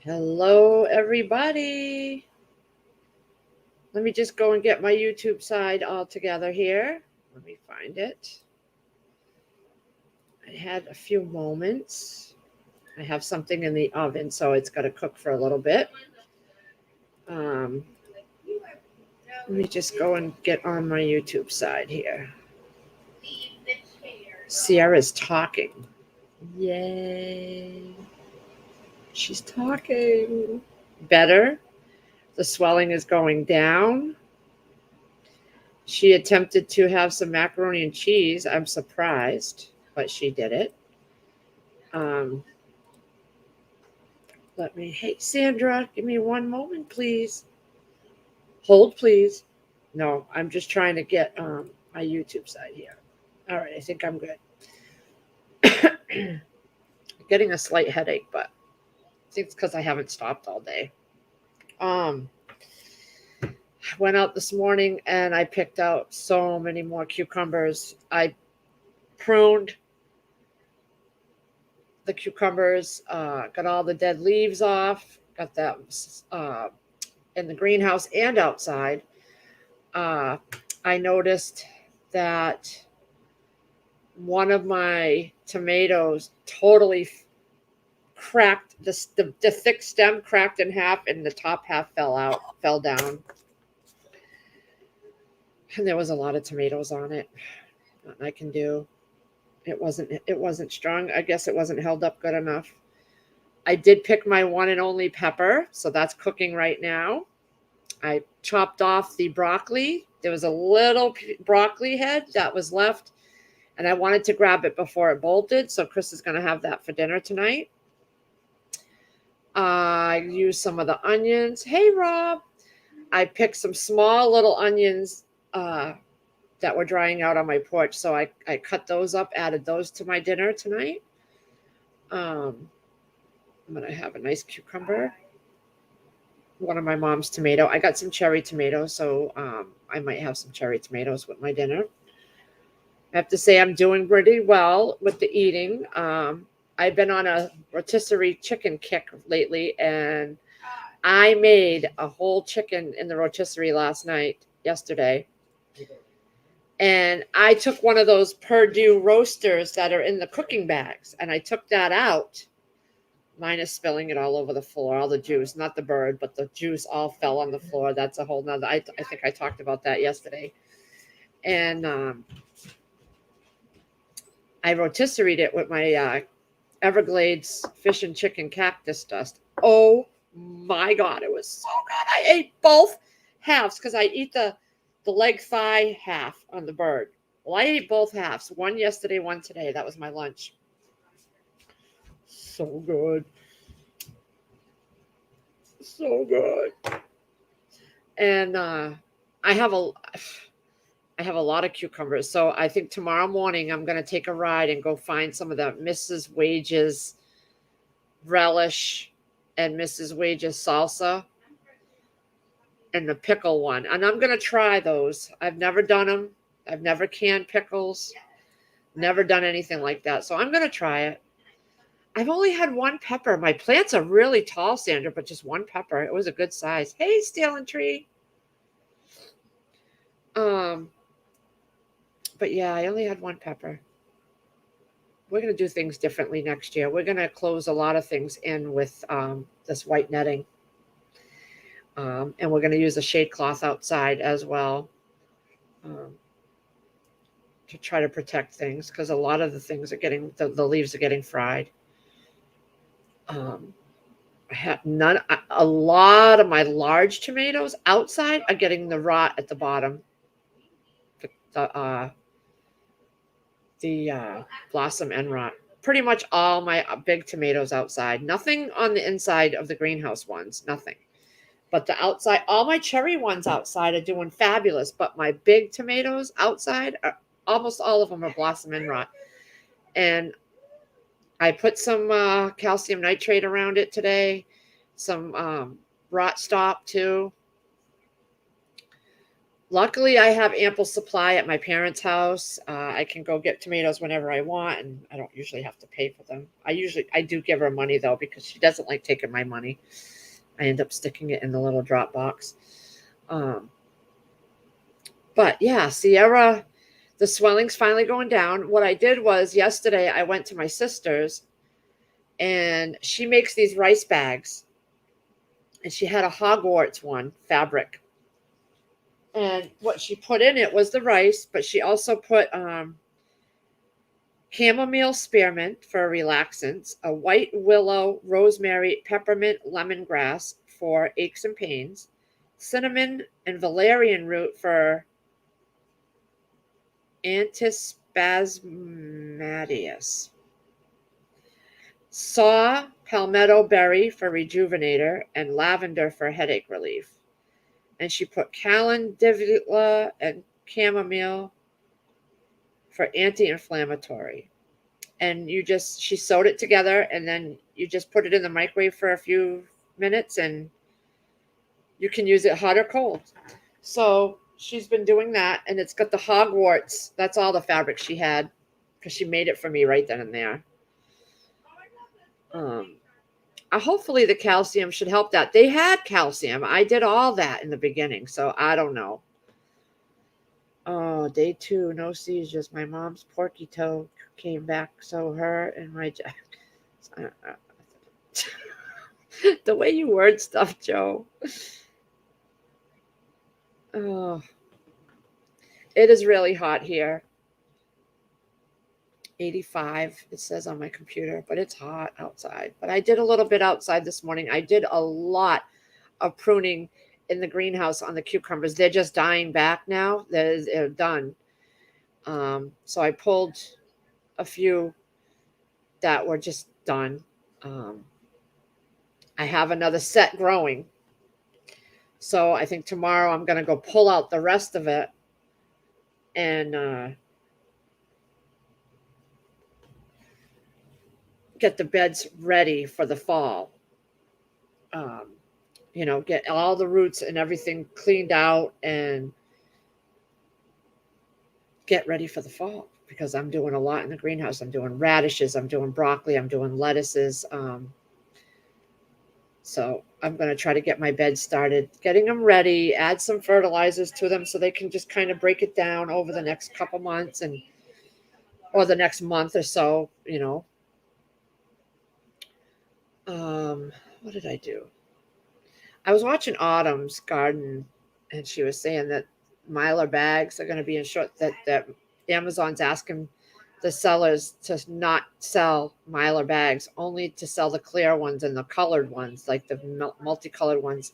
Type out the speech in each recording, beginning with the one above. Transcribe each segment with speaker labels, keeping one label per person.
Speaker 1: Hello, everybody. Let me just go and get my YouTube side all together here. Let me find it. I had a few moments. I have something in the oven, so it's got to cook for a little bit. Um, Let me just go and get on my YouTube side here. Sierra's talking. Yay. She's talking. Better. The swelling is going down. She attempted to have some macaroni and cheese. I'm surprised, but she did it. Um, hey, Sandra, give me one moment, please. Hold, please. No, I'm just trying to get my YouTube side here. All right, I think I'm good. Getting a slight headache, but I think it's because I haven't stopped all day. Um, I went out this morning and I picked out so many more cucumbers. I pruned the cucumbers, got all the dead leaves off, got that uh, in the greenhouse and outside. Uh, I noticed that one of my tomatoes totally cracked. The thick stem cracked in half, and the top half fell down. And there was a lot of tomatoes on it. Nothing I can do. It wasn't strong. I guess it wasn't held up good enough. I did pick my one and only pepper, so that's cooking right now. I chopped off the broccoli. There was a little broccoli head that was left, and I wanted to grab it before it bolted, so Chris is going to have that for dinner tonight. I used some of the onions. Hey, Rob. I picked some small little onions that were drying out on my porch, so I cut those up, added those to my dinner tonight. I'm going to have a nice cucumber. One of my mom's tomato. I got some cherry tomatoes, so I might have some cherry tomatoes with my dinner. I have to say I'm doing pretty well with the eating. I've been on a rotisserie chicken kick lately, and I made a whole chicken in the rotisserie yesterday. And I took one of those Purdue roasters that are in the cooking bags, and I took that out. Mine is spilling it all over the floor, all the juice, not the bird, but the juice all fell on the floor. That's a whole nother, I think I talked about that yesterday. And I rotisseried it with my Everglades fish and chicken cactus dust. Oh my God, it was so good. I ate both halves because I eat the leg thigh half on the bird. Well, I ate both halves, one yesterday, one today. That was my lunch. So good. So good. And I have a lot of cucumbers. So I think tomorrow morning I'm going to take a ride and go find some of the Mrs. Wages relish and Mrs. Wages salsa and the pickle one. And I'm going to try those. I've never done them. I've never canned pickles. Never done anything like that. So I'm going to try it. I've only had one pepper. My plants are really tall, Sandra, but just one pepper. It was a good size. Hey, Stalen Tree. But yeah, I only had one pepper. We're going to do things differently next year. We're going to close a lot of things in with this white netting. And we're going to use a shade cloth outside as well to try to protect things because a lot of the things are getting, the leaves are getting fried. I have a lot of my large tomatoes outside are getting the rot at the bottom. The blossom end rot. Pretty much all my big tomatoes outside. Nothing on the inside of the greenhouse ones. Nothing. But the outside, all my cherry ones outside are doing fabulous. But my big tomatoes outside, almost all of them are blossom end rot. And I put some calcium nitrate around it today. Some rot stop too. Luckily, I have ample supply at my parents' house. I can go get tomatoes whenever I want, and I don't usually have to pay for them. I do give her money though because she doesn't like taking my money. I end up sticking it in the little drop box. Um, but yeah, Sierra, the swelling's finally going down. What I did was yesterday I went to my sister's, and she makes these rice bags, and she had a Hogwarts one fabric. And what she put in it was the rice, but she also put chamomile spearmint for relaxants, a white willow, rosemary, peppermint, lemongrass for aches and pains, cinnamon and valerian root for antispasmodius, saw palmetto berry for rejuvenator, and lavender for headache relief. And she put calendula and chamomile for anti-inflammatory. And she sewed it together, and then you just put it in the microwave for a few minutes, and you can use it hot or cold. So she's been doing that, and it's got the Hogwarts. That's all the fabric she had because she made it for me right then and there. Hopefully the calcium should help that. They had calcium. I did all that in the beginning, so I don't know. Oh, day 2, no seizures. My mom's porky toe came back, so her and my the way you word stuff, Joe. Oh, it is really hot here. 85, it says on my computer, but it's hot outside. But I did a little bit outside this morning. I did a lot of pruning in the greenhouse on the cucumbers. They're just dying back now. They're done. So I pulled a few that were just done. I have another set growing. So I think tomorrow I'm going to go pull out the rest of it and get the beds ready for the fall. Get all the roots and everything cleaned out and get ready for the fall because I'm doing a lot in the greenhouse. I'm doing radishes, I'm doing broccoli, I'm doing lettuces. So I'm going to try to get my beds started, getting them ready, add some fertilizers to them so they can just kind of break it down over the next couple months or the next month or so. What did I do? I was watching Autumn's garden, and she was saying that Mylar bags are going to be in short. That Amazon's asking the sellers to not sell Mylar bags, only to sell the clear ones and the colored ones, like the multicolored ones.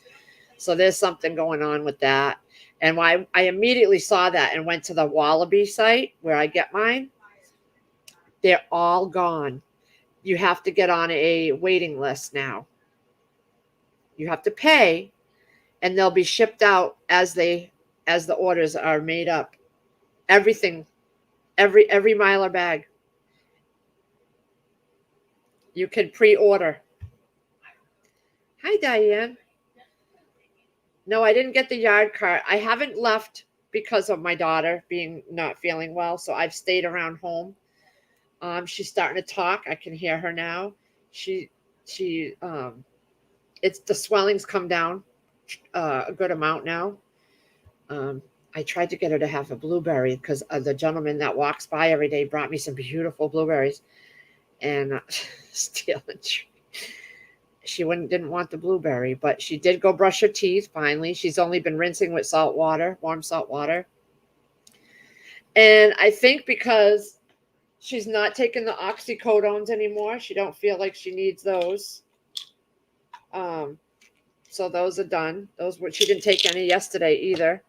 Speaker 1: So there's something going on with that. And why I immediately saw that and went to the Wallaby site where I get mine. They're all gone. You have to get on a waiting list now. You have to pay, and they'll be shipped out as the orders are made up. Everything, every Mylar bag. You can pre-order. Hi, Diane. No, I didn't get the yard cart. I haven't left because of my daughter being not feeling well, so I've stayed around home. She's starting to talk. I can hear her now. It's the swelling's come down a good amount now. I tried to get her to have a blueberry because the gentleman that walks by every day brought me some beautiful blueberries, and stealing. She didn't want the blueberry, but she did go brush her teeth finally. She's only been rinsing with salt water, warm salt water. And I think because she's not taking the oxycodones anymore, she don't feel like she needs those. So those are done. She didn't take any yesterday either.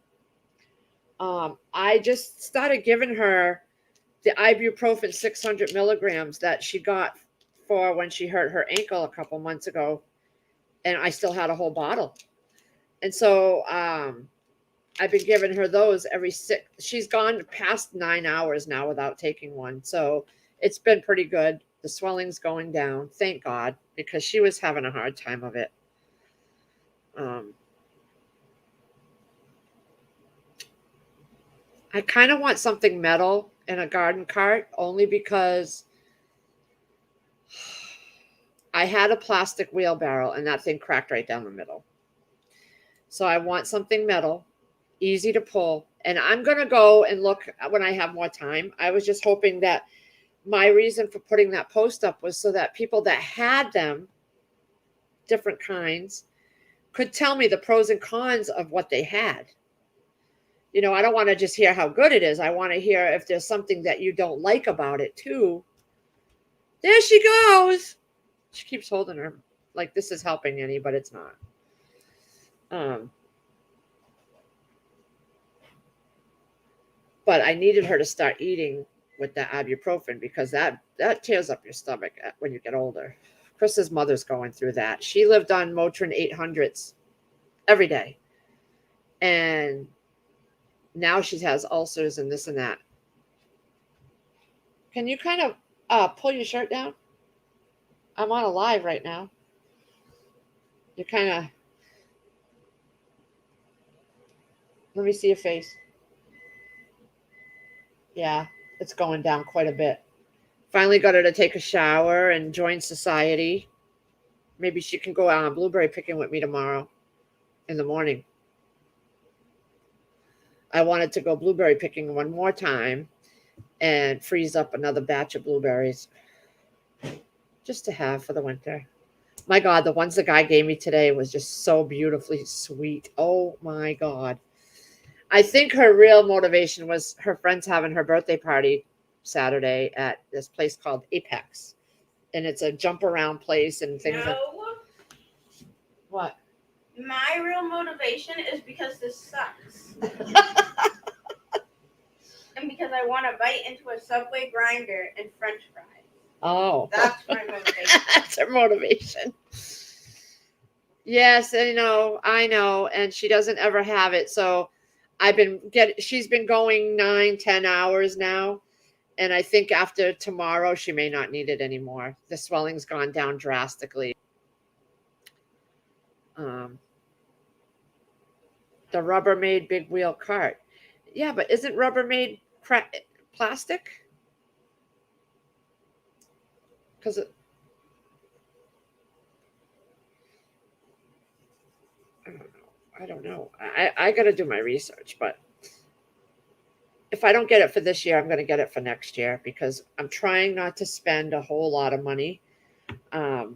Speaker 1: I just started giving her the ibuprofen 600 milligrams that she got for when she hurt her ankle a couple months ago, and I still had a whole bottle. And so I've been giving her those every 6. She's gone past 9 hours now without taking one, so it's been pretty good. The swelling's going down, thank God, because she was having a hard time of it. I kind of want something metal in a garden cart only because I had a plastic wheelbarrow and that thing cracked right down the middle. So I want something metal, easy to pull. And I'm going to go and look when I have more time. I was just hoping that my reason for putting that post up was so that people that had them, different kinds, could tell me the pros and cons of what they had. You know, I don't want to just hear how good it is. I want to hear if there's something that you don't like about it too. There she goes. She keeps holding her like this is helping any, but it's not. But I needed her to start eating with that ibuprofen because that tears up your stomach when you get older. Chris's mother's going through that. She lived on Motrin 800s every day. And now she has ulcers and this and that. Can you kind of pull your shirt down? I'm on a live right now. You're kind of. Let me see your face. Yeah, it's going down quite a bit. Finally got her to take a shower and join society. Maybe she can go out on blueberry picking with me tomorrow in the morning. I wanted to go blueberry picking one more time and freeze up another batch of blueberries just to have for the winter. My God, the ones the guy gave me today was just so beautifully sweet. Oh my God. I think her real motivation was her friends having her birthday party Saturday at this place called Apex. And it's a jump around place and things like what?
Speaker 2: My real motivation is because this sucks. And because I want to bite into a Subway grinder and French fries.
Speaker 1: Oh.
Speaker 2: That's my motivation.
Speaker 1: That's her motivation. Yes, I know. And she doesn't ever have it. So she's been going 9-10 hours now. And I think after tomorrow, she may not need it anymore. The swelling's gone down drastically. The Rubbermaid big wheel cart. Yeah, but isn't Rubbermaid plastic? Because I don't know. I got to do my research, but if I don't get it for this year, I'm going to get it for next year because I'm trying not to spend a whole lot of money so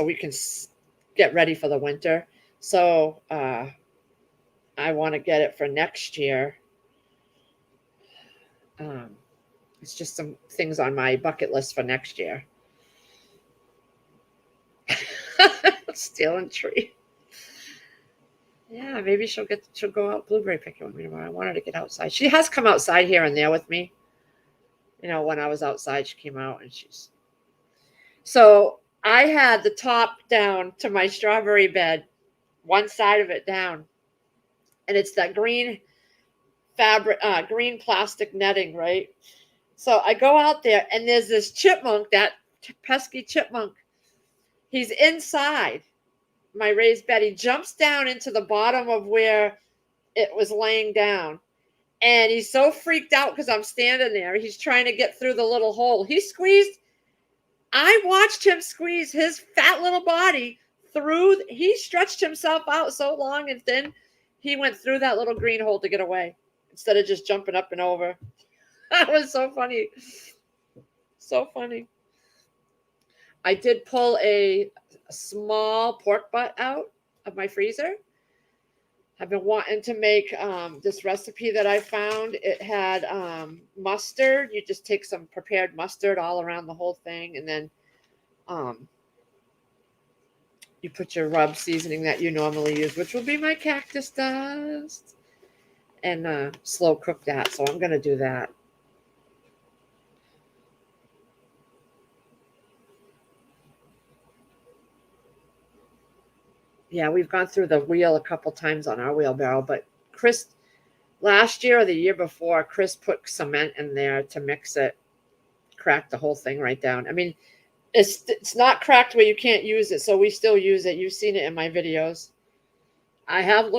Speaker 1: we can get ready for the winter. So I want to get it for next year. It's just some things on my bucket list for next year. Stealing tree. Yeah, maybe she'll go out blueberry picking with me tomorrow. I want her to get outside. She has come outside here and there with me. You know, when I was outside, she came out and so I had the top down to my strawberry bed, one side of it down, and it's that green fabric, green plastic netting, right? So I go out there and there's this chipmunk, that pesky chipmunk. He's inside my raised bed. He jumps down into the bottom of where it was laying down. And he's so freaked out because I'm standing there. He's trying to get through the little hole. I watched him squeeze his fat little body through. He stretched himself out so long and thin. He went through that little green hole to get away instead of just jumping up and over. That was so funny. So funny. I did pull a small pork butt out of my freezer. I've been wanting to make this recipe that I found. It had mustard. You just take some prepared mustard all around the whole thing, and then you put your rub seasoning that you normally use, which will be my cactus dust, and slow cook that. So I'm going to do that. Yeah, we've gone through the wheel a couple times on our wheelbarrow, but Chris, last year or the year before, Chris put cement in there to mix it, cracked the whole thing right down. I mean, it's not cracked where you can't use it, so we still use it. You've seen it in my videos. I have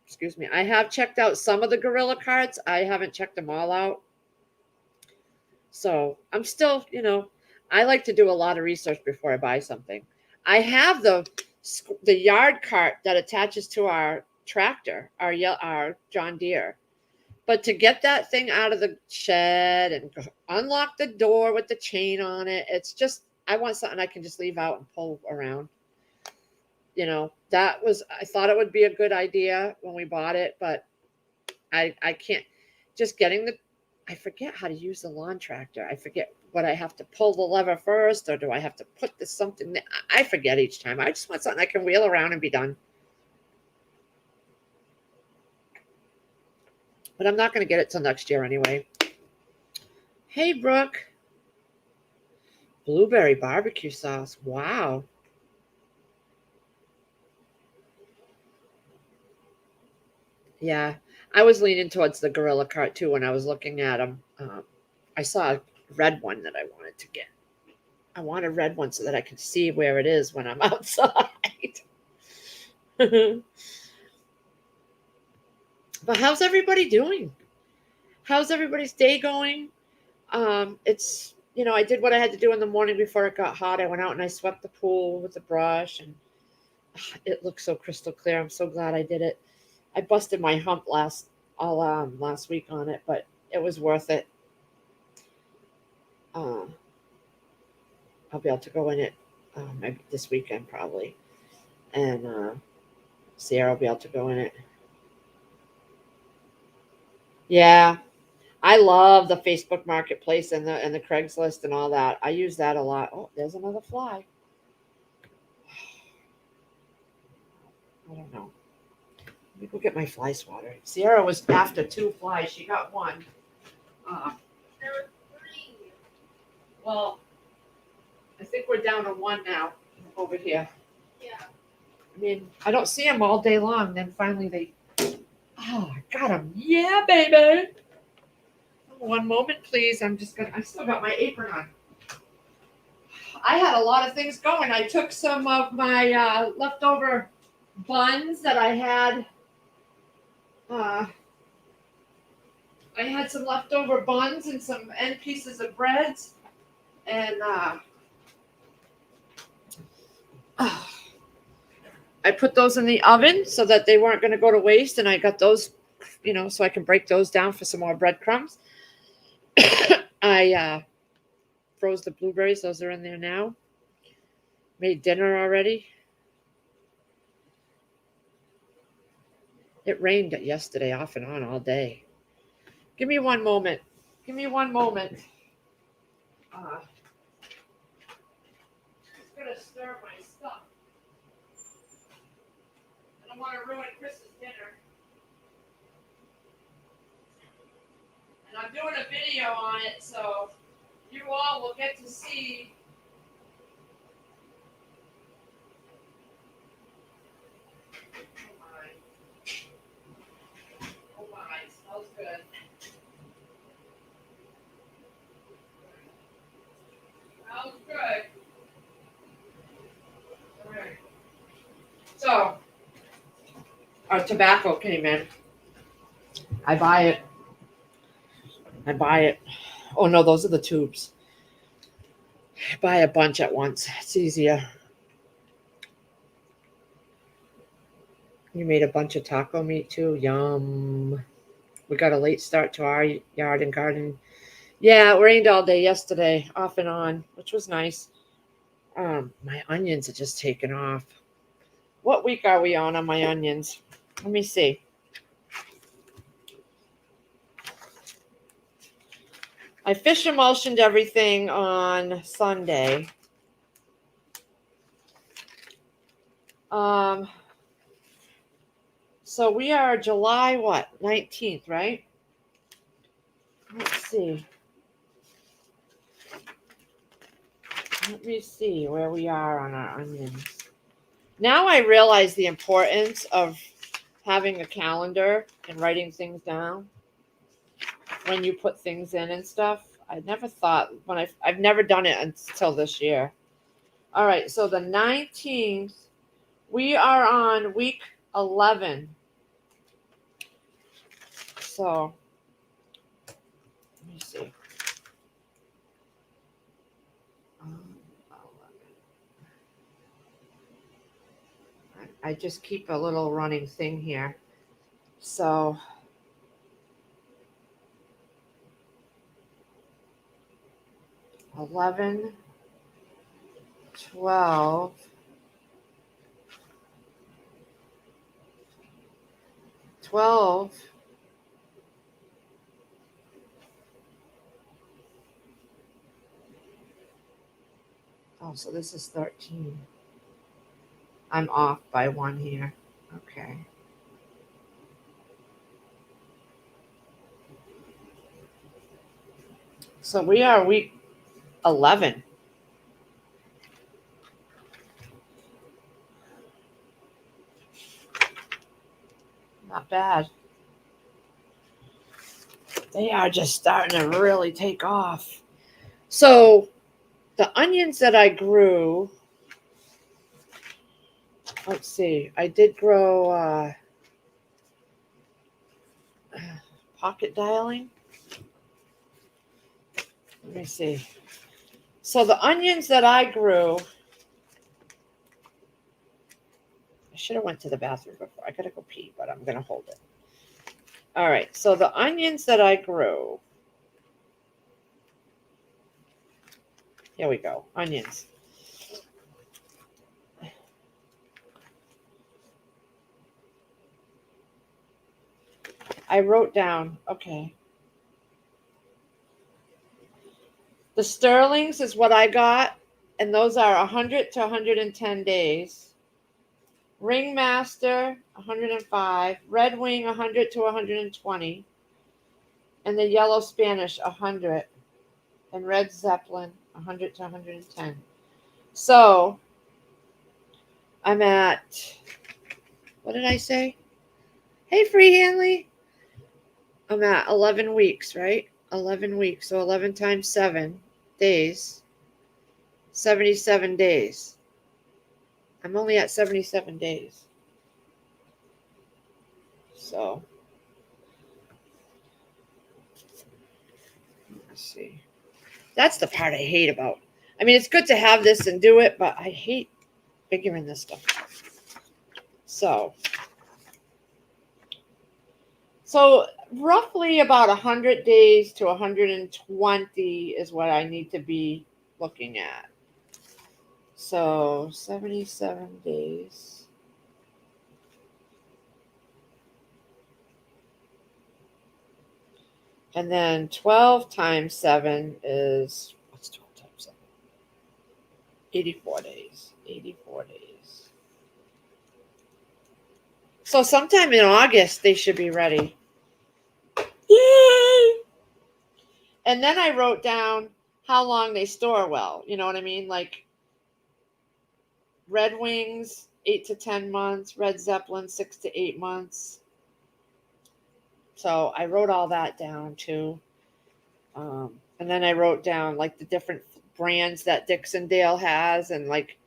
Speaker 1: excuse me. I have checked out some of the Gorilla carts. I haven't checked them all out. So I'm still, I like to do a lot of research before I buy something. I have the yard cart that attaches to our tractor, our John Deere. But to get that thing out of the shed and unlock the door with the chain on it, it's just, I want something I can just leave out and pull around. I thought it would be a good idea when we bought it, but I can't, just I forget how to use the lawn tractor. I forget what I have to pull the lever first, or do I have to put something there? I forget each time. I just want something I can wheel around and be done. But I'm not going to get it till next year anyway. Hey, Brooke. Blueberry barbecue sauce. Wow. Yeah, I was leaning towards the Gorilla cart too when I was looking at them. I saw a red one that I wanted to get. I want a red one so that I can see where it is when I'm outside. But how's everybody doing? How's everybody's day going? It's, I did what I had to do in the morning before it got hot. I went out and I swept the pool with the brush, and it looks so crystal clear. I'm so glad I did it. I busted my hump last week on it, but it was worth it. I'll be able to go in it maybe this weekend probably, and Sierra will be able to go in it. Yeah, I love the Facebook Marketplace and the Craigslist and all that. I use that a lot. Oh, there's another fly. I don't know. Let me go get my fly swatter. Sierra was after 2 flies. She got 1.
Speaker 2: There were 3.
Speaker 1: Well, I think we're down to 1 now over here.
Speaker 2: Yeah.
Speaker 1: I mean, I don't see them all day long. Then finally I got them. Yeah, baby. 1 moment, please. I still got my apron on. I had a lot of things going. I took some of my leftover buns that I had. I had some leftover buns and some end pieces of breads, and I put those in the oven so that they weren't going to go to waste, and I got those, so I can break those down for some more breadcrumbs. I froze the blueberries. Those are in there now. Made dinner already. It rained yesterday off and on all day. Give me 1 moment. Give me 1 moment. I'm going to stir my stuff. I don't want to ruin Chris's dinner. And I'm doing a video on it, so you all will get to see. Oh my, smells good. Smells good. All right. So, our tobacco came in. I buy it. Oh no, those are the tubes. I buy a bunch at once. It's easier. You made a bunch of taco meat too. Yum. We got a late start to our yard and garden. Yeah, it rained all day yesterday, off and on, which was nice. My onions are just taking off. What week are we on my onions? Let me see. I fish emulsioned everything on Sunday. So we are July 19th, right? Let's see. Let me see where we are on our onions. Now I realize the importance of having a calendar and writing things down when you put things in and stuff. I never thought I've never done it until this year. All right, so the 19th, we are on week 11 So let me see. 11. I just keep a little running thing here. So 11, 12, 12. Oh, so this is 13. I'm off by one here. Okay. So we are week 11. Not bad. They are just starting to really take off. So the onions that I grew, let's see, I did grow pocket dialing. Let me see. So the onions that I grew, I should have went to the bathroom before. I gotta go pee, but I'm gonna hold it. All right. So the onions that I grew. Here we go. Onions. I wrote down, okay. The Sterlings is what I got, and those are 100 to 110 days. Ringmaster, 105. Red Wing, 100 to 120. And the Yellow Spanish, 100. And Red Zeppelin, 100 to 110. So I'm at, what did I say? Hey, Free Hanley. I'm at 11 weeks, right? 11 weeks. So 11 times 7 days. 77 days. I'm only at 77 days. So let's see. That's the part I hate about. I mean, it's good to have this and do it, but I hate figuring this stuff out. So roughly about 100 days to 120 is what I need to be looking at. So 77 days. And then 12 times 7 is, what's 12 times 7? 84 days. 84 days. So sometime in August, they should be ready. Yay! And then I wrote down how long they store well. You know what I mean? Like Red Wings, 8 to 10 months. Red Zeppelin, 6 to 8 months. So I wrote all that down too. And then I wrote down like the different brands that Dixondale has and like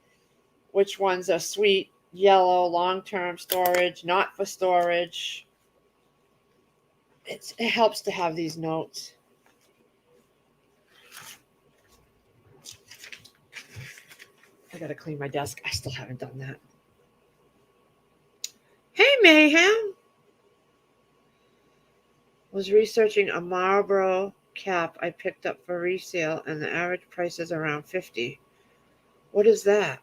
Speaker 1: which ones are sweet, yellow, long-term storage, not for storage. It helps to have these notes. I gotta clean my desk. I still haven't done that. Hey, Mayhem. Was researching a Marlboro cap I picked up for resale, and the average price is around $50. What is that?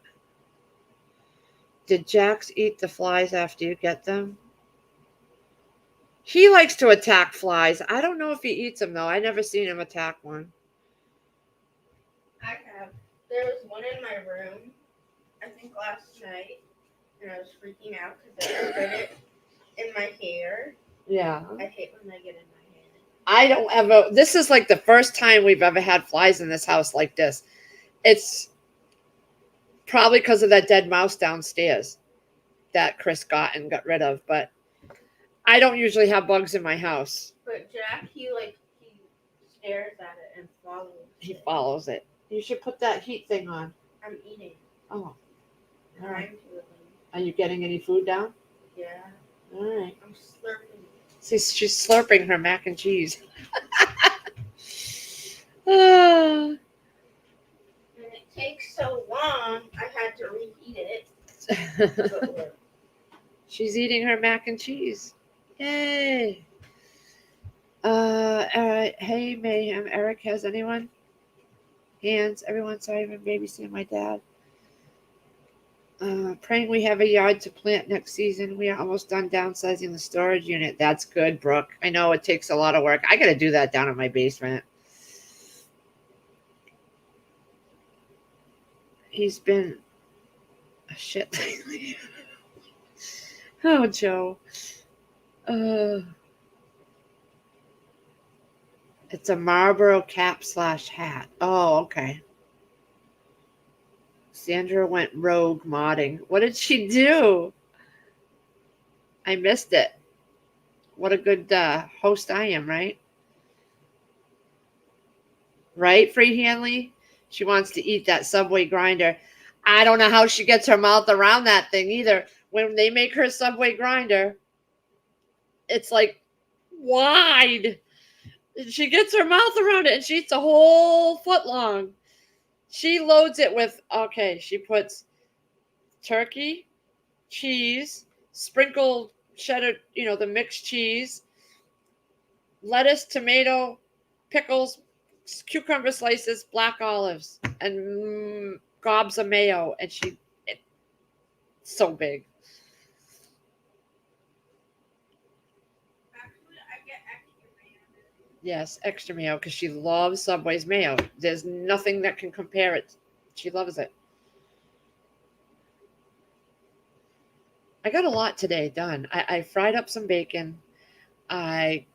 Speaker 1: Did Jax eat the flies after you get them? He likes to attack flies. I don't know if he eats them, though. I never seen him attack one.
Speaker 2: I have. There was one in my room, I think last night, and I was freaking out because I put it in my hair.
Speaker 1: Yeah.
Speaker 2: I hate when they get in my hair.
Speaker 1: I don't ever. This is like the first time we've ever had flies in this house like this. It's probably because of that dead mouse downstairs that Chris got and got rid of. But I don't usually have bugs in my house.
Speaker 2: But Jack, he stares at it and follows.
Speaker 1: He follows it. You should put that heat thing on.
Speaker 2: I'm eating.
Speaker 1: Oh. All right.
Speaker 2: Trying to.
Speaker 1: Are you getting any food down?
Speaker 2: Yeah.
Speaker 1: All right.
Speaker 2: I'm slurping.
Speaker 1: She's slurping her mac and cheese. Ah.
Speaker 2: And it takes so long, I had to reheat it.
Speaker 1: She's eating her mac and cheese. Yay. Hey, Mayhem. Eric, has anyone? Hands. Everyone, sorry, I've been babysitting my dad. Praying we have a yard to plant next season. We are almost done downsizing the storage unit. That's good, Brooke. I know it takes a lot of work. I got to do that down in my basement. He's been a shit lately. Oh, Joe. It's a Marlboro cap / hat. Oh, okay. Sandra went rogue modding. What did she do? I missed it. What a good host I am, right? Right, Free Hanley? She wants to eat that Subway grinder. I don't know how she gets her mouth around that thing either. When they make her Subway grinder, it's like wide. She gets her mouth around it and she eats a whole foot long. She loads it with, okay, she puts turkey, cheese, sprinkled cheddar, the mixed cheese, lettuce, tomato, pickles, cucumber slices, black olives, and gobs of mayo. And it's so big.
Speaker 2: Actually, I get extra mayo.
Speaker 1: Yes, extra mayo because she loves Subway's mayo. There's nothing that can compare it. She loves it. I got a lot today done. I fried up some bacon. I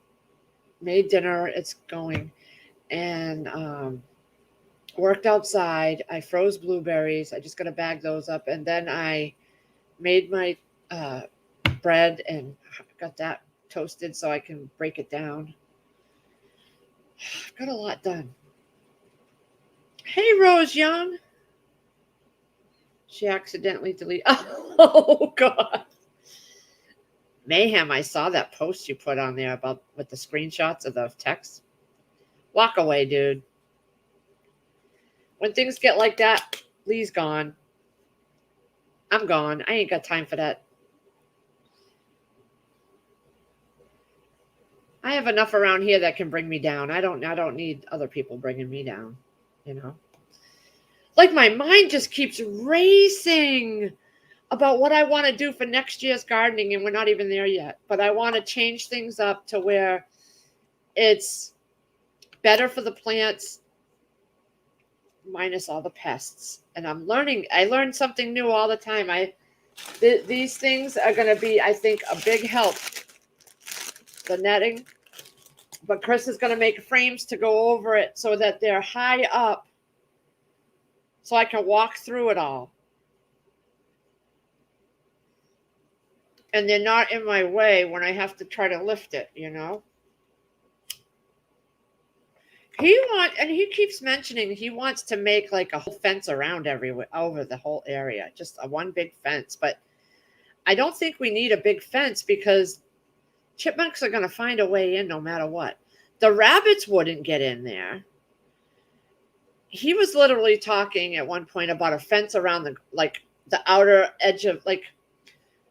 Speaker 1: made dinner. It's going. And worked outside. I froze blueberries. I just got to bag those up. And then I made my bread and got that toasted so I can break it down. I've got a lot done. Hey, Rose Young. She accidentally deleted. Oh, God. Mayhem, I saw that post you put on there about with the screenshots of the text. Walk away, dude. When things get like that, Lee's gone. I'm gone. I ain't got time for that. I have enough around here that can bring me down. I don't need other people bringing me down, Like my mind just keeps racing about what I want to do for next year's gardening, and we're not even there yet. But I want to change things up to where it's better for the plants, minus all the pests. And I learn something new all the time. These things are going to be, I think, a big help. The netting. But Chris is going to make frames to go over it so that they're high up so I can walk through it all. And they're not in my way when I have to try to lift it, He keeps mentioning he wants to make like a whole fence around over the whole area, just a one big fence. But I don't think we need a big fence because chipmunks are going to find a way in no matter what. The rabbits wouldn't get in there. He was literally talking at one point about a fence around the outer edge of a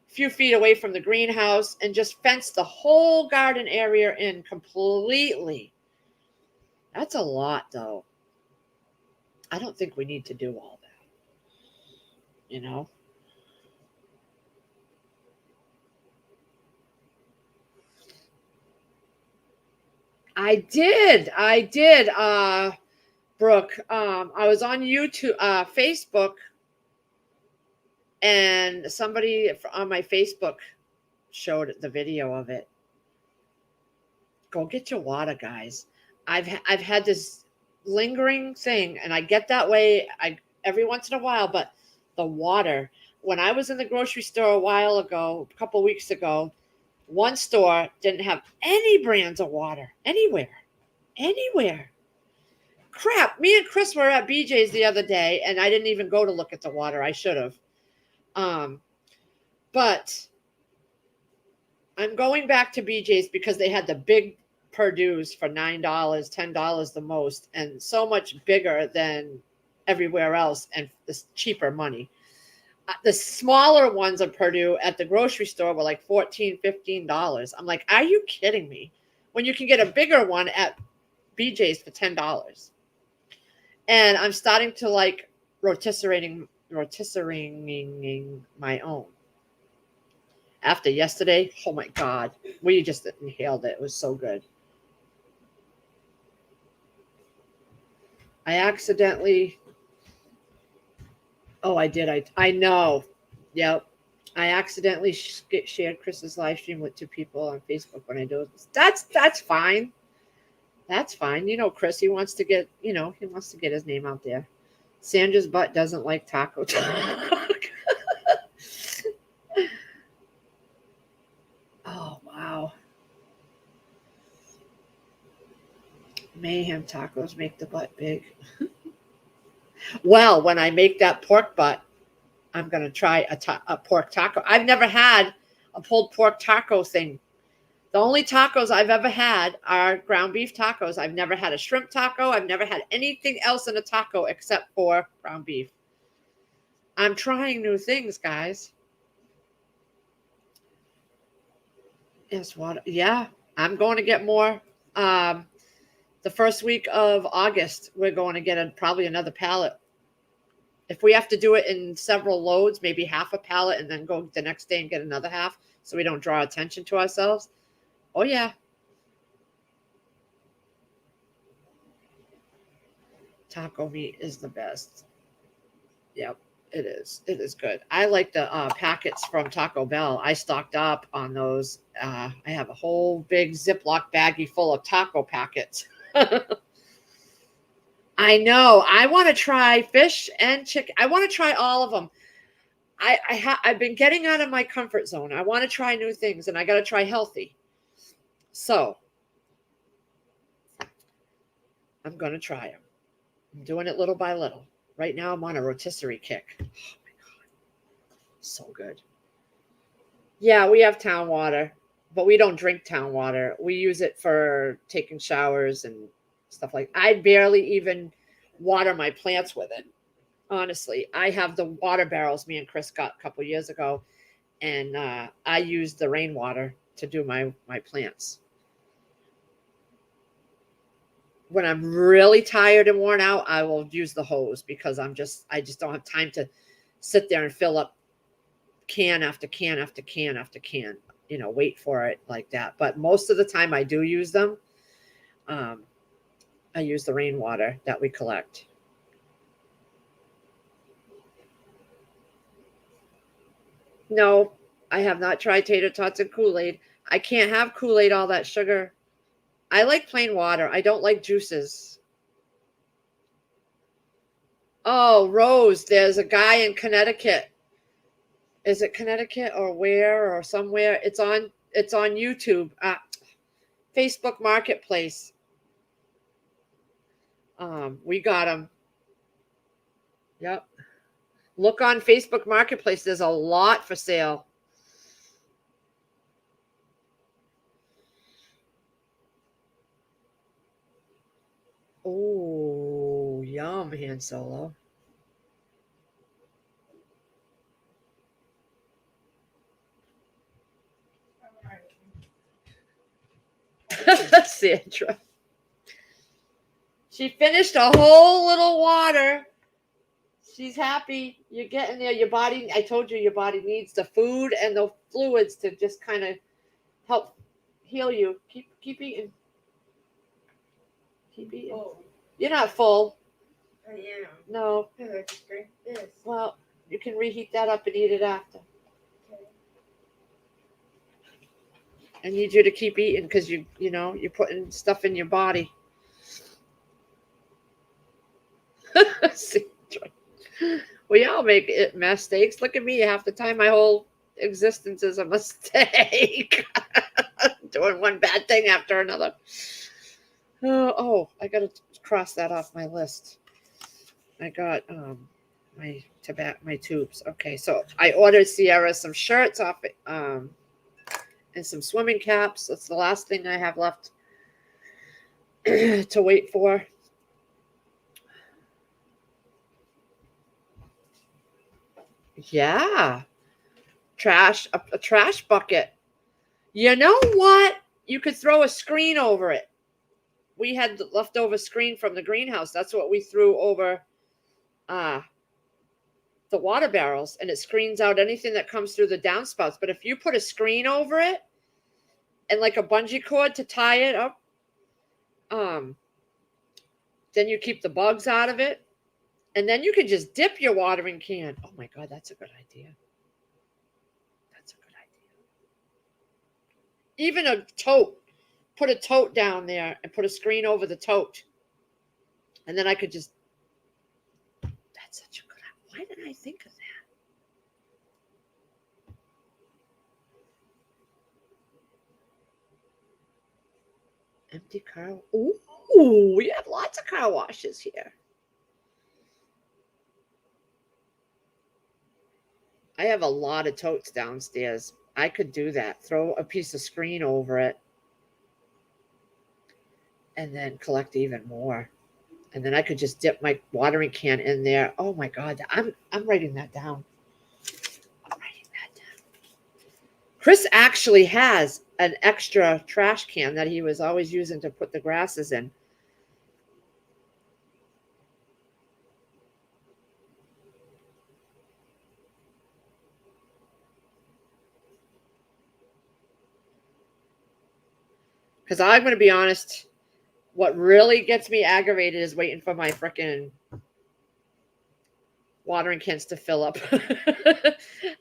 Speaker 1: few feet away from the greenhouse and just fence the whole garden area in completely. That's a lot, though. I don't think we need to do all that, I did, Brooke. I was on YouTube, Facebook, and somebody on my Facebook showed the video of it. Go get your water, guys. I've had this lingering thing, and I get that way every once in a while, but the water. When I was in the grocery store a couple weeks ago, one store didn't have any brands of water anywhere. Crap. Me and Chris were at BJ's the other day, and I didn't even go to look at the water. I should have. But I'm going back to BJ's because they had the big Purdue's for $9, $10 the most, and so much bigger than everywhere else and this cheaper money. The smaller ones of Purdue at the grocery store were like $14, $15. I'm like, are you kidding me? When you can get a bigger one at BJ's for $10. And I'm starting to like rotisserieing my own. After yesterday, oh my God, we just inhaled it. It was so good. I accidentally, oh, I did. I know. Yep. I accidentally shared Chris's live stream with 2 people on Facebook when I do it. That's fine. That's fine. You know, Chris, he wants to get his name out there. Sandra's butt doesn't like taco talk. Oh, wow. Mayhem tacos make the butt big. Well, when I make that pork butt, I'm going to try a pork taco. I've never had a pulled pork taco thing. The only tacos I've ever had are ground beef tacos. I've never had a shrimp taco. I've never had anything else in a taco except for ground beef. I'm trying new things, guys. Yes, what? Yeah, I'm going to get more. The first week of August, we're going to get probably another pallet. If we have to do it in several loads, maybe half a pallet and then go the next day and get another half so we don't draw attention to ourselves. Oh, yeah. Taco meat is the best. Yep, it is. It is good. I like the packets from Taco Bell. I stocked up on those. I have a whole big Ziploc baggie full of taco packets. I know. I want to try fish and chicken. I want to try all of them. I've been getting out of my comfort zone. I want to try new things, and I got to try healthy. So I'm going to try them. I'm doing it little by little. Right now, I'm on a rotisserie kick. Oh, my God. So good. Yeah, we have town water, but we don't drink town water. We use it for taking showers and stuff like that. I barely even water my plants with it. Honestly, I have the water barrels me and Chris got a couple years ago, and I use the rainwater to do my plants. When I'm really tired and worn out, I will use the hose because I just don't have time to sit there and fill up can after can after can after can, wait for it like that. But most of the time I do use them. I use the rainwater that we collect. No, I have not tried tater tots and Kool-Aid. I can't have Kool-Aid, all that sugar. I like plain water. I don't like juices. Oh, Rose, there's a guy in Connecticut. Is it Connecticut or where or somewhere? It's on YouTube. Facebook Marketplace. We got him. Yep. Look on Facebook Marketplace. There's a lot for sale. Oh, yum, Han Solo. Sandra. She finished a whole little water. She's happy. You're getting there. Your body, I told you, your body needs the food and the fluids to just kind of help heal you. Keep eating. Keep eating.
Speaker 2: Oh,
Speaker 1: You're not full.
Speaker 2: I am.
Speaker 1: No.
Speaker 2: I just drink this.
Speaker 1: Well, you can reheat that up and eat it after.
Speaker 2: Okay.
Speaker 1: I need you to keep eating because you're putting stuff in your body. We all make mistakes. Look at me. Half the time, my whole existence is a mistake. Doing one bad thing after another. Oh, I got to cross that off my list. I got my tubes. Okay, so I ordered Sierra some shirts off and some swimming caps. That's the last thing I have left to wait for. Yeah. A trash bucket. You know what? You could throw a screen over it. We had the leftover screen from the greenhouse. That's what we threw over uh, the water barrels, and it screens out anything that comes through the downspouts. But if you put a screen over it and like a bungee cord to tie it up, then you keep the bugs out of it, and then you can just dip your watering can. Oh my God, that's a good idea. That's a good idea. Even a tote. Put a tote down there and put a screen over the tote. And then I could just, that's such a good idea. Why didn't I think of that? Empty car. Ooh, we have lots of car washes here. I have a lot of totes downstairs. I could do that. Throw a piece of screen over it and then collect even more. And then I could just dip my watering can in there. Oh my God, I'm writing that down. I'm writing that down. Chris actually has an extra trash can that he was always using to put the grasses in. Because I'm going to be honest, what really gets me aggravated is waiting for my frickin' watering cans to fill up.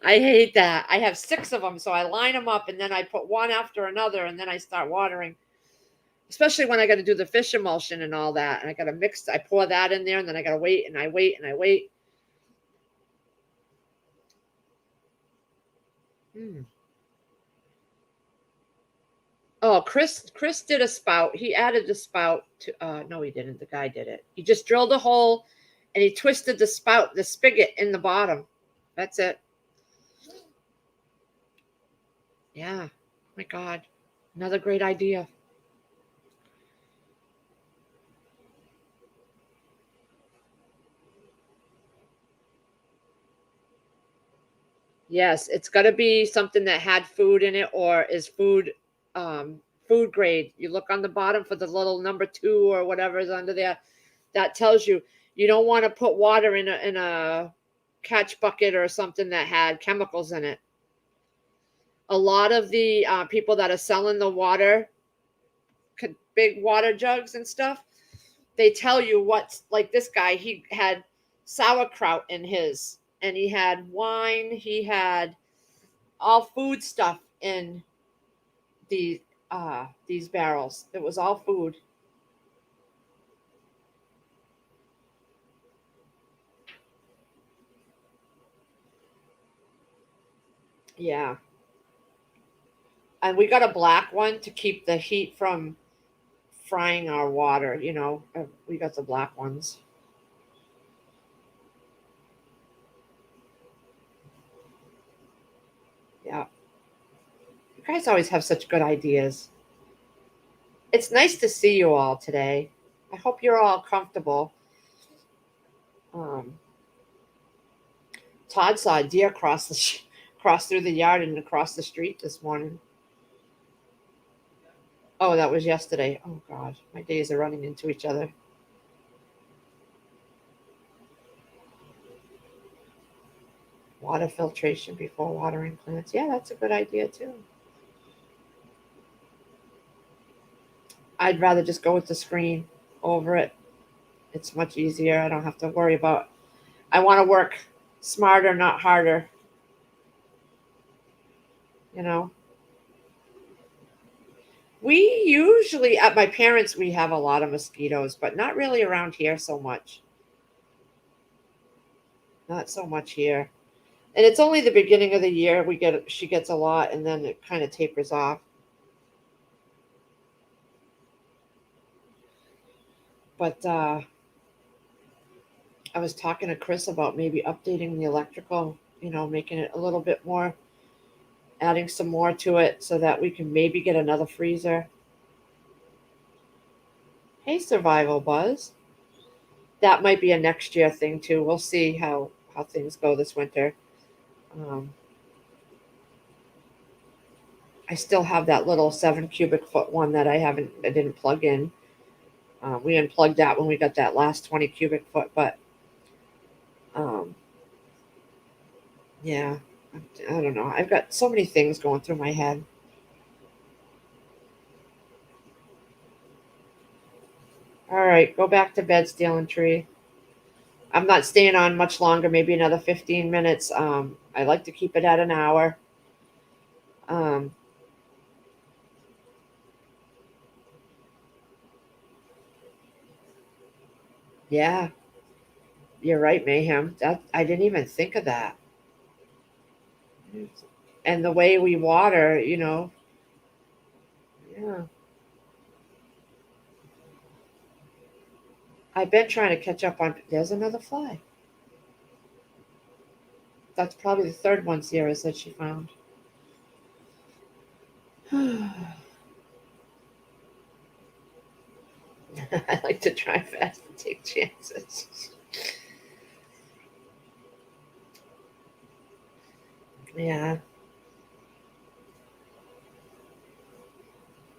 Speaker 1: I hate that. I have 6 of them, so I line them up and then I put one after another and then I start watering. Especially when I got to do the fish emulsion and all that. And I got to mix, I pour that in there and then I got to wait and I wait and I wait. Oh, Chris did a spout. He added the spout to no he didn't. The guy did it. He just drilled a hole and he twisted the spout, the spigot in the bottom. That's it. Yeah. Oh my God. Another great idea. Yes, it's got to be something that had food in it or is food grade. You look on the bottom for the little number 2 or whatever is under there. That tells you you don't want to put water in a catch bucket or something that had chemicals in it. A lot of the people that are selling the water, big water jugs and stuff, they tell you what's like this guy. He had sauerkraut in his, and he had wine. He had all food stuff in these barrels. It was all food. Yeah. And we got a black one to keep the heat from frying our water, we got the black ones. Yeah. You guys always have such good ideas. It's nice to see you all today. I hope you're all comfortable. Um, Todd saw a deer cross through the yard and across the street this morning. Oh, that was yesterday. Oh God, my days are running into each other. Water filtration before watering plants. Yeah, that's a good idea too. I'd rather just go with the screen over it. It's much easier. I don't have to worry about. I want to work smarter, not harder. You know. We usually at my parents we have a lot of mosquitoes, but not really around here so much. Not so much here. And it's only the beginning of the year she gets a lot and then it kind of tapers off. But I was talking to Chris about maybe updating the electrical, making it a little bit more adding some more to it so that we can maybe get another freezer. Hey, Survival Buzz. That might be a next year thing too. We'll see how things go this winter. Um, I still have that little 7 cubic foot one that I didn't plug in. We unplugged that when we got that last 20 cubic foot, but um, yeah, I don't know. I've got so many things going through my head. All right, go back to bed, Stealing Tree. I'm not staying on much longer, maybe another 15 minutes. I like to keep it at an hour. Um, yeah, you're right, Mayhem. That I didn't even think of that. And the way we water, yeah. I've been trying to catch up on. There's another fly. That's probably the third one Sierra said she found. I like to try fast and take chances. Yeah.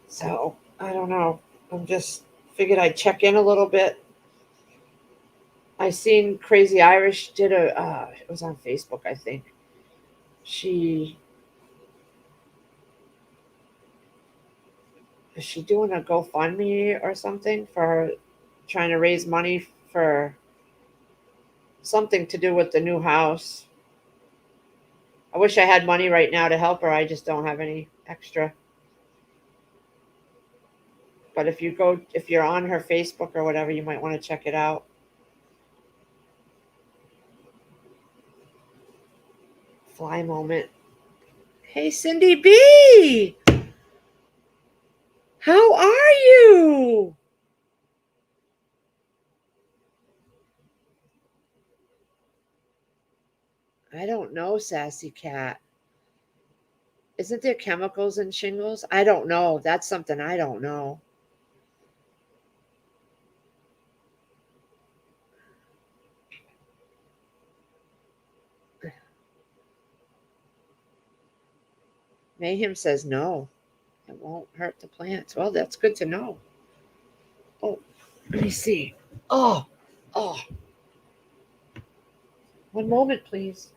Speaker 1: So I don't know. I'm just figured I'd check in a little bit. I seen Crazy Irish did a. It was on Facebook, I think. She is she doing a GoFundMe or something for trying to raise money for something to do with the new house. I wish I had money right now to help her. I just don't have any extra. But if you're on her Facebook or whatever, you might want to check it out. Fly moment. Hey, Cindy B. How are you? I don't know, Sassy Cat. Isn't there chemicals in shingles? I don't know. That's something I don't know. Mayhem says no. It won't hurt the plants. Well, that's good to know. Oh, let me see. Oh, oh, one moment, please.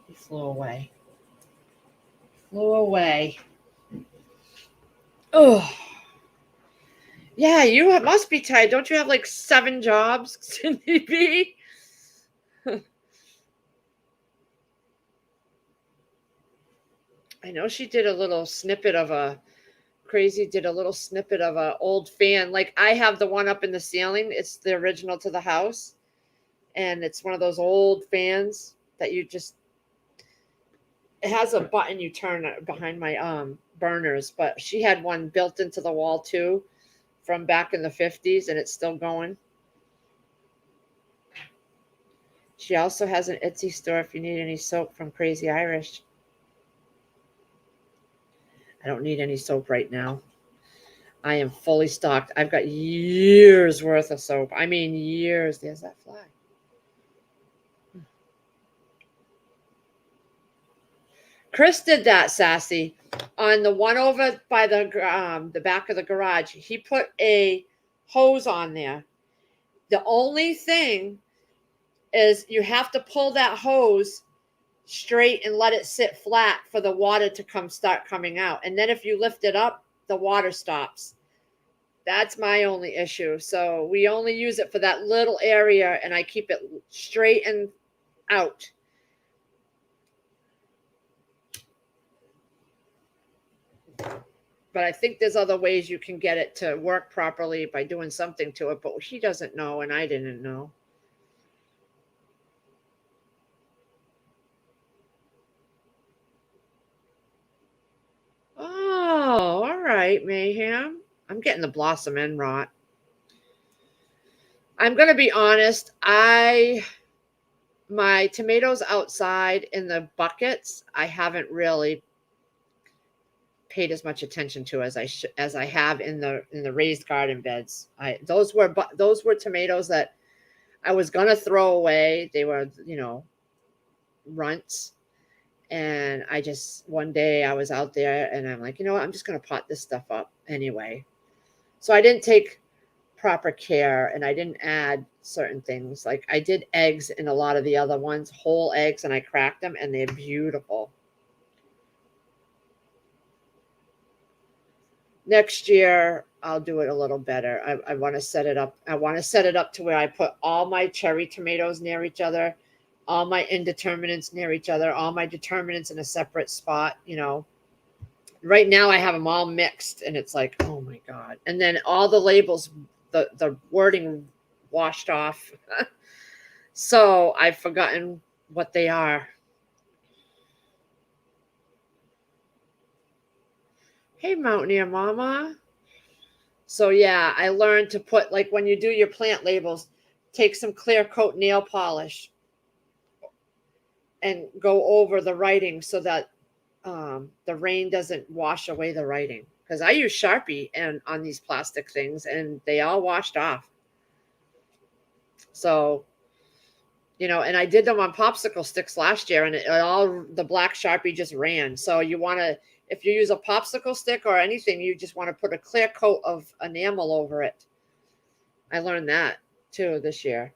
Speaker 1: He flew away. Flew away. Oh, yeah, you must be tired. Don't you have like 7 jobs, Cindy B? I know she did a little snippet of a Crazy did a little snippet of a old fan. Like I have the one up in the ceiling. It's the original to the house, and it's one of those old fans that you just. It has a button you turn behind my burners, but she had one built into the wall too, from back in the 50s, and it's still going. She also has an Etsy store if you need any soap from Crazy Irish. I don't need any soap right now. I am fully stocked. I've got years worth of soap. I mean, years. There's that fly. Chris did that, Sassy, on the one over by the back of the garage. He put a hose on there. The only thing is you have to pull that hose straight and let it sit flat for the water to start coming out. And then if you lift it up, the water stops. That's my only issue. So we only use it for that little area, and I keep it straight and out. But I think there's other ways you can get it to work properly by doing something to it. But he doesn't know, and I didn't know. Oh, all right, Mayhem. I'm getting the blossom end rot. I'm going to be honest. My tomatoes outside in the buckets, I haven't really paid as much attention to as I have in the raised garden beds. Those were tomatoes that I was going to throw away. They were, runts. And I just, one day I was out there and I'm like, you know what? I'm just going to pot this stuff up anyway. So I didn't take proper care and I didn't add certain things. Like I did eggs in a lot of the other ones, whole eggs, and I cracked them and they're beautiful. Next year I'll do it a little better. I want to set it up. I want to set it up to where I put all my cherry tomatoes near each other, all my indeterminates near each other, all my determinants in a separate spot. Right now I have them all mixed and it's like, oh my God. And then all the labels, the wording washed off. So I've forgotten what they are. Hey, Mountaineer Mama. So yeah, I learned to put, like, when you do your plant labels, take some clear coat nail polish and go over the writing so that the rain doesn't wash away the writing. Because I use Sharpie and on these plastic things and they all washed off. So, and I did them on popsicle sticks last year and the black Sharpie just ran. So if you use a popsicle stick or anything, you just want to put a clear coat of enamel over it. I learned that too this year.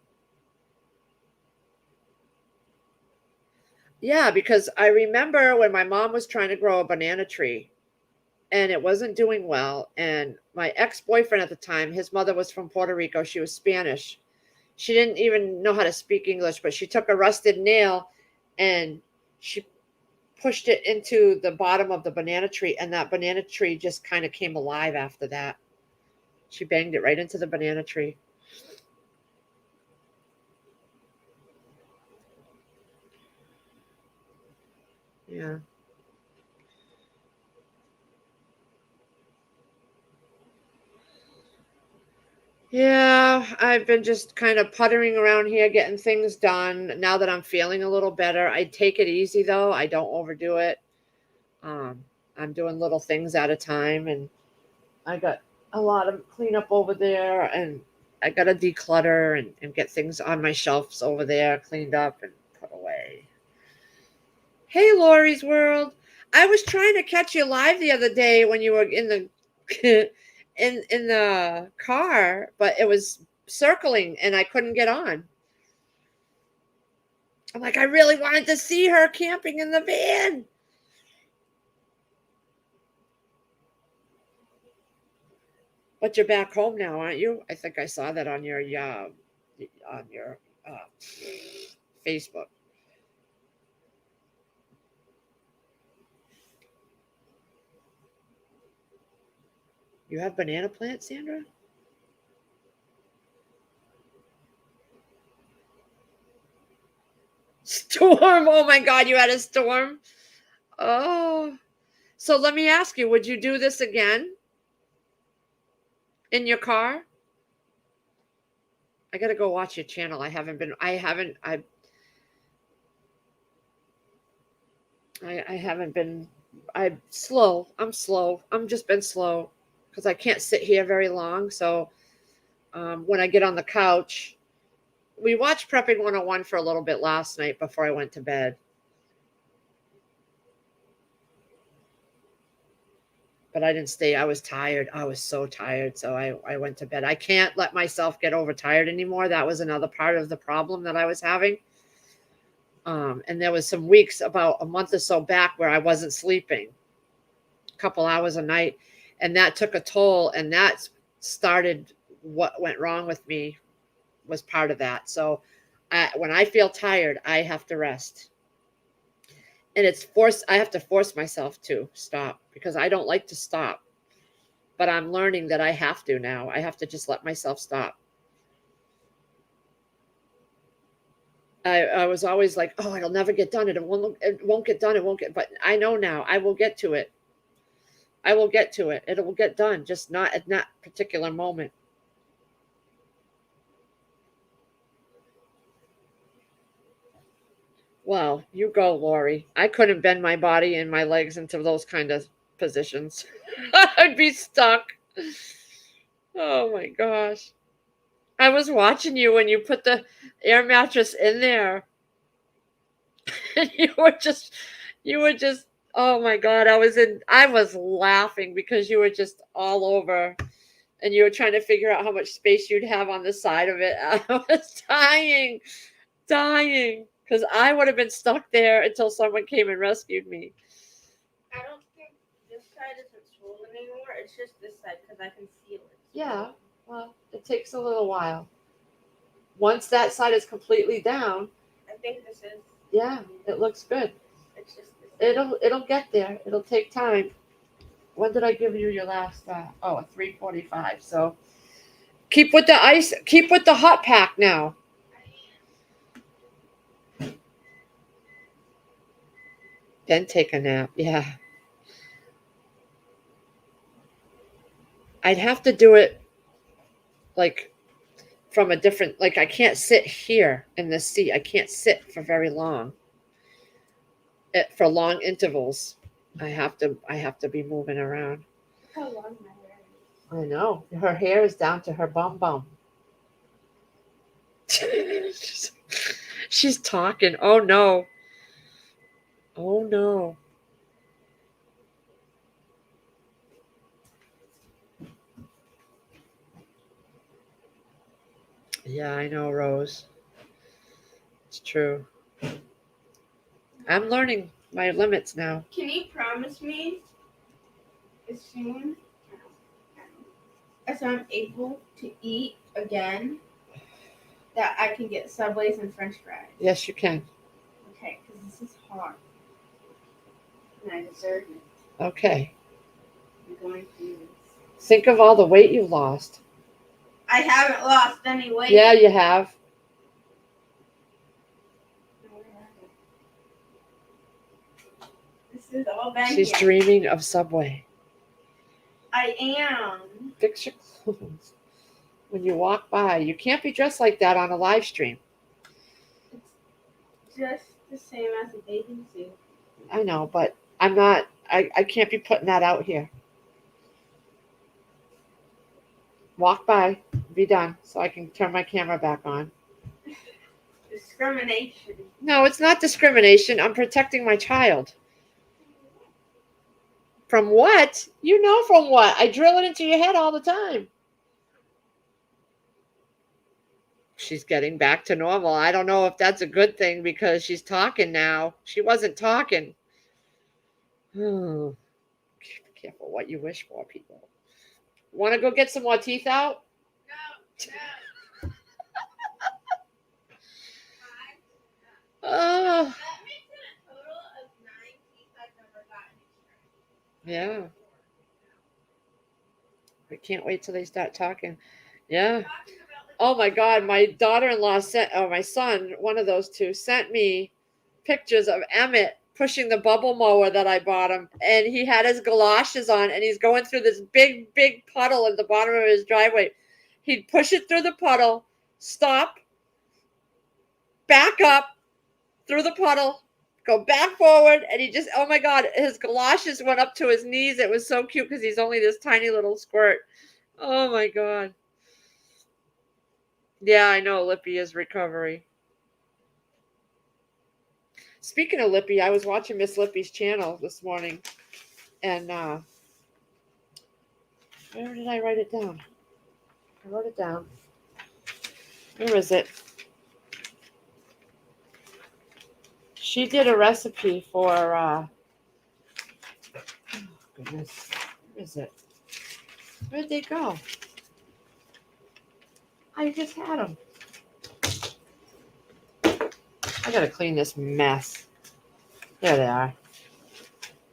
Speaker 1: Yeah, because I remember when my mom was trying to grow a banana tree and it wasn't doing well. And my ex-boyfriend at the time, his mother was from Puerto Rico. She was Spanish. She didn't even know how to speak English, but she took a rusted nail and she pushed it into the bottom of the banana tree. And that banana tree just kind of came alive after that. She banged it right into the banana tree. Yeah. Yeah, I've been just kind of puttering around here, getting things done. Now that I'm feeling a little better, I take it easy though. I don't overdo it. Um, I'm doing little things at a time, and I got a lot of cleanup over there, and I got to declutter and get things on my shelves over there cleaned up and put away. Hey, Lori's World. I was trying to catch you live the other day when you were in the in the car, but it was circling and I couldn't get on. I'm like, I really wanted to see her camping in the van. But you're back home now, aren't you? I think I saw that on your uh, Facebook. You have banana plants, Sandra? Storm. Oh my God, you had a storm. Oh. So let me ask you, would you do this again in your car? I gotta go watch your channel. I haven't been, I'm slow. I'm just been slow because I can't sit here very long. So when I get on the couch, we watched Prepping 101 for a little bit last night before I went to bed. But I didn't stay. I was tired. I was so tired. So I went to bed. I can't let myself get overtired anymore. That was another part of the problem that I was having. And there was some weeks about a month or so back where I wasn't sleeping a couple hours a night. And that took a toll. And that started what went wrong with me was part of that. So when I feel tired, I have to rest. And I have to force myself to stop because I don't like to stop. But I'm learning that I have to now. I have to just let myself stop. I was always like, oh, it'll never get done. It won't get done. But I know now I will get to it. I will get to it. It will get done, just not at that particular moment. Well, you go, Lori. I couldn't bend my body and my legs into those kind of positions. I'd be stuck. Oh my gosh. I was watching you when you put the air mattress in there. And you were just oh my god, I was laughing because you were just all over and you were trying to figure out how much space you'd have on the side of it. I was dying because I would have been stuck there until someone came and rescued me.
Speaker 2: I don't think this side isn't swollen anymore. It's just this side because I can feel it.
Speaker 1: Yeah, well, it takes a little while. Once that side is completely down,
Speaker 2: I think this is.
Speaker 1: yeah, it looks good.
Speaker 2: It's just this side.
Speaker 1: It'll get there. It'll take time. When did I give you your last? 3:45. So keep with the ice. Keep with the hot pack now. Then take a nap. Yeah. I'd have to do it like from a different, like I can't sit here in this seat. I can't sit for very long. For long intervals. I have to be moving around.
Speaker 2: Look how long my hair is.
Speaker 1: I know. Her hair is down to her bum bum. She's talking. Oh no. Oh no. Yeah, I know, Rose. It's true. I'm learning my limits now.
Speaker 2: Can you promise me as soon as I'm able to eat again that I can get Subways and French fries?
Speaker 1: Yes, you can.
Speaker 2: Okay, because this is hard. And I deserve it.
Speaker 1: Okay.
Speaker 2: I'm going to do this.
Speaker 1: Think of all the weight you lost.
Speaker 2: I haven't lost any weight.
Speaker 1: Yeah, you have.
Speaker 2: No, I haven't. This is all been
Speaker 1: She's
Speaker 2: here.
Speaker 1: dreaming of Subway.
Speaker 2: I am.
Speaker 1: Fix your clothes when you walk by. You can't be dressed like that on a live stream.
Speaker 2: It's just the same as a bathing suit.
Speaker 1: I know, but I'm not. I can't be putting that out here. Walk by, be done, so I can turn my camera back on.
Speaker 2: Discrimination.
Speaker 1: No, it's not discrimination. I'm protecting my child. From what? You know from what? I drill it into your head all the time. She's getting back to normal. I don't know if that's a good thing because she's talking now. She wasn't talking. Oh, be careful what you wish for, people. Want to go get some more teeth out?
Speaker 2: No.
Speaker 1: Oh,
Speaker 2: That makes it a total of 9 teeth I've never gotten.
Speaker 1: yeah. I can't wait till they start talking. Yeah. Oh my God, my daughter-in-law sent, oh my son, one of those two, sent me pictures of Emmett pushing the bubble mower that I bought him, and he had his galoshes on, and he's going through this big, big puddle at the bottom of his driveway. He'd push it through the puddle, stop, back up through the puddle, go back forward, and he just, oh my God, his galoshes went up to his knees. It was so cute because he's only this tiny little squirt. Oh my God. Yeah, I know Lippy is recovery. Speaking of Lippy, I was watching Miss Lippy's channel this morning, and where did I write it down? I wrote it down. Where is it? She did a recipe for, oh goodness, where is it? Where'd they go? I just had them. I gotta clean this mess. There they are.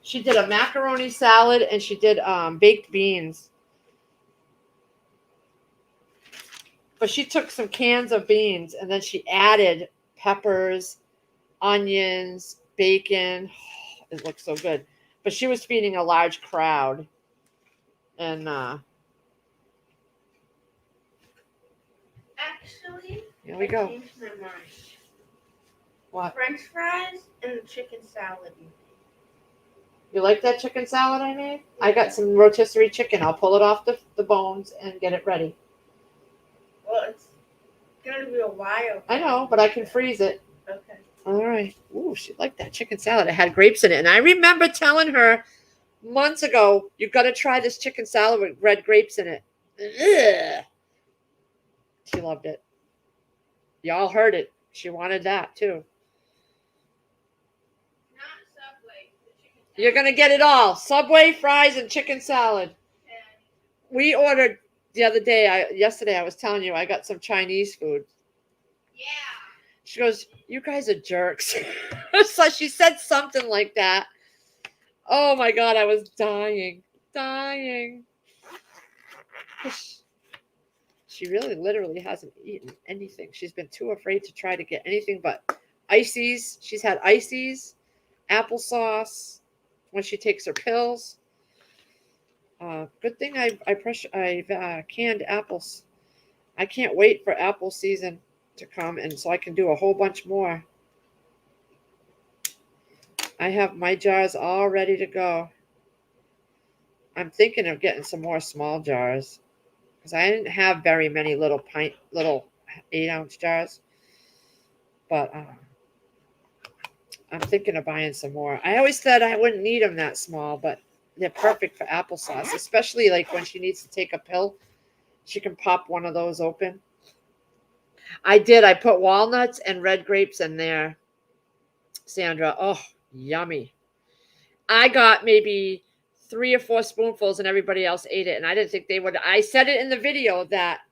Speaker 1: She did a macaroni salad and she did baked beans. But she took some cans of beans and then she added peppers, onions, bacon. It looks so good. But she was feeding a large crowd. And
Speaker 2: Actually,
Speaker 1: here we go.
Speaker 2: I changed my mind.
Speaker 1: What?
Speaker 2: French fries and the chicken salad.
Speaker 1: You like that chicken salad I made? I got some rotisserie chicken. I'll pull it off the bones and get it ready.
Speaker 2: Well, it's gonna be a while.
Speaker 1: I know, but I can freeze it.
Speaker 2: Okay.
Speaker 1: All right. Ooh, she liked that chicken salad. It had grapes in it. And I remember telling her months ago, you got to try this chicken salad with red grapes in it. Ugh. She loved it. Y'all heard it. She wanted that too.
Speaker 2: Not Subway. The chicken salad.
Speaker 1: You're going to get it all. Subway, fries, and chicken salad. We ordered the other day. Yesterday I was telling you I got some Chinese food.
Speaker 2: Yeah.
Speaker 1: She goes, "You guys are jerks." So she said something like that. Oh my God, I was dying. She really literally hasn't eaten anything. She's been too afraid to try to get anything but ices. She's had ices, applesauce when she takes her pills. Good thing I've canned apples. I can't wait for apple season to come, and so I can do a whole bunch more. I have my jars all ready to go. I'm thinking of getting some more small jars because I didn't have very many little 8-ounce jars, but I'm thinking of buying some more. I always said I wouldn't need them that small, but they're perfect for applesauce, especially like when she needs to take a pill. She can pop one of those open. I did. I put walnuts and red grapes in there, Sandra. Oh, yummy. I got maybe 3 or 4 spoonfuls and everybody else ate it. And I didn't think they would. I said it in the video that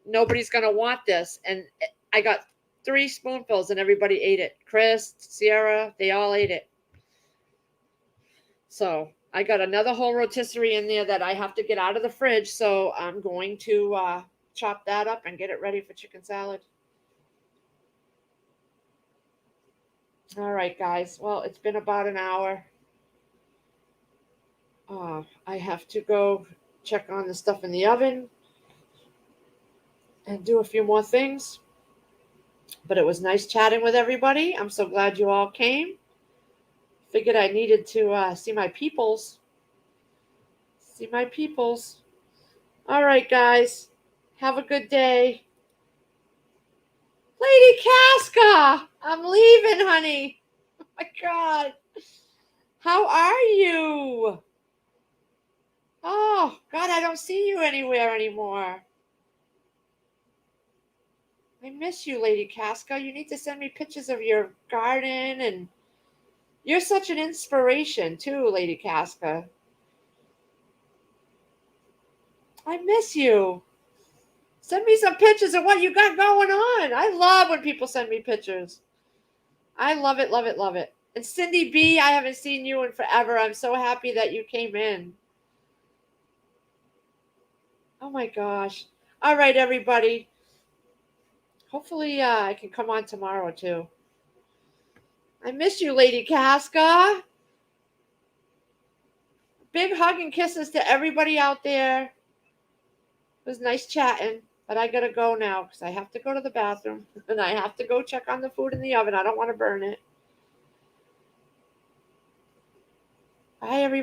Speaker 1: nobody's going to want this. And I got 3 spoonfuls and everybody ate it. Chris, Sierra, they all ate it. So I got another whole rotisserie in there that I have to get out of the fridge. So I'm going to chop that up and get it ready for chicken salad. All right, guys. Well, it's been about an hour. I have to go check on the stuff in the oven and do a few more things. But it was nice chatting with everybody. I'm so glad you all came. Figured I needed to see my peoples. All right, guys. Have a good day. Lady Casca, I'm leaving, honey. Oh my God. How are you? Oh, God, I don't see you anywhere anymore. I miss you, Lady Casca. You need to send me pictures of your garden, and you're such an inspiration too, Lady Casca. I miss you. Send me some pictures of what you got going on. I love when people send me pictures. I love it, love it, love it. And Cindy B, I haven't seen you in forever. I'm so happy that you came in. Oh my gosh. All right, everybody. Hopefully I can come on tomorrow too. I miss you, Lady Casca. Big hug and kisses to everybody out there. It was nice chatting, but I gotta go now because I have to go to the bathroom and I have to go check on the food in the oven. I don't want to burn it. Bye, everybody.